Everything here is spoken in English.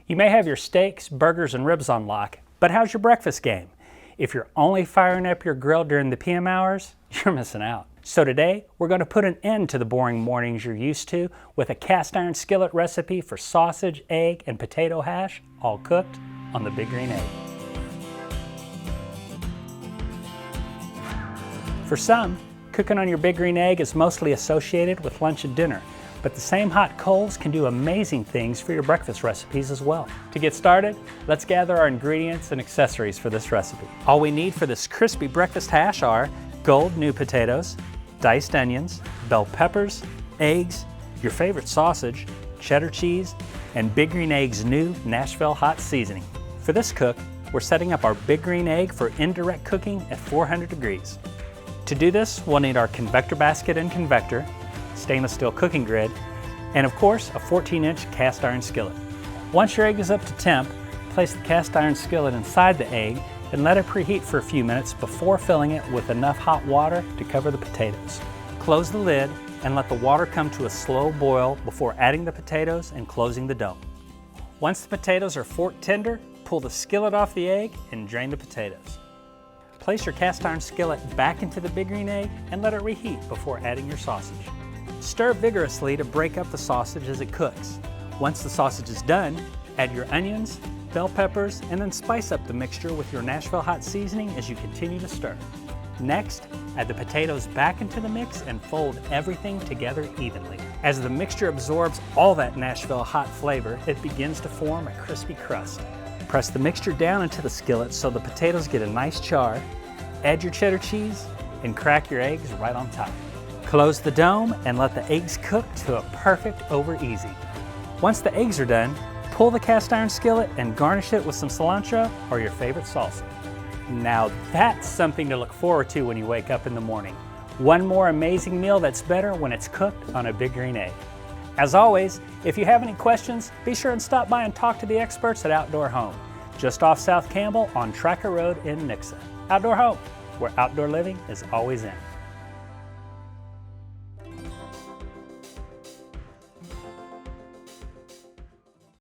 You may have your steaks, burgers, and ribs on lock, but how's your breakfast game? If you're only firing up your grill during the PM hours, you're missing out. So today, we're going to put an end to the boring mornings you're used to with a cast iron skillet recipe for sausage, egg, and potato hash, all cooked on the Big Green Egg. For some, cooking on your Big Green Egg is mostly associated with lunch and dinner, but the same hot coals can do amazing things for your breakfast recipes as well. To get started, let's gather our ingredients and accessories for this recipe. All we need for this crispy breakfast hash are gold new potatoes, diced onions, bell peppers, eggs, your favorite sausage, cheddar cheese, and Big Green Egg's new Nashville hot seasoning. For this cook, we're setting up our Big Green Egg for indirect cooking at 400 degrees. To do this, we'll need our convector basket and convector, stainless steel cooking grid, and of course, a 14-inch cast iron skillet. Once your egg is up to temp, place the cast iron skillet inside the egg and let it preheat for a few minutes before filling it with enough hot water to cover the potatoes. Close the lid and let the water come to a slow boil before adding the potatoes and closing the dome. Once the potatoes are fork tender, pull the skillet off the egg and drain the potatoes. Place your cast iron skillet back into the Big Green Egg and let it reheat before adding your sausage. Stir vigorously to break up the sausage as it cooks. Once the sausage is done, add your onions, bell peppers, and then spice up the mixture with your Nashville hot seasoning as you continue to stir. Next, add the potatoes back into the mix and fold everything together evenly. As the mixture absorbs all that Nashville hot flavor, it begins to form a crispy crust. Press the mixture down into the skillet so the potatoes get a nice char, add your cheddar cheese, and crack your eggs right on top. Close the dome and let the eggs cook to a perfect over easy. Once the eggs are done, pull the cast iron skillet and garnish it with some cilantro or your favorite salsa. Now that's something to look forward to when you wake up in the morning. One more amazing meal that's better when it's cooked on a Big Green Egg. As always, if you have any questions, be sure and stop by and talk to the experts at Outdoor Home, just off South Campbell on Tracker Road in Nixa. Outdoor Home, where outdoor living is always in.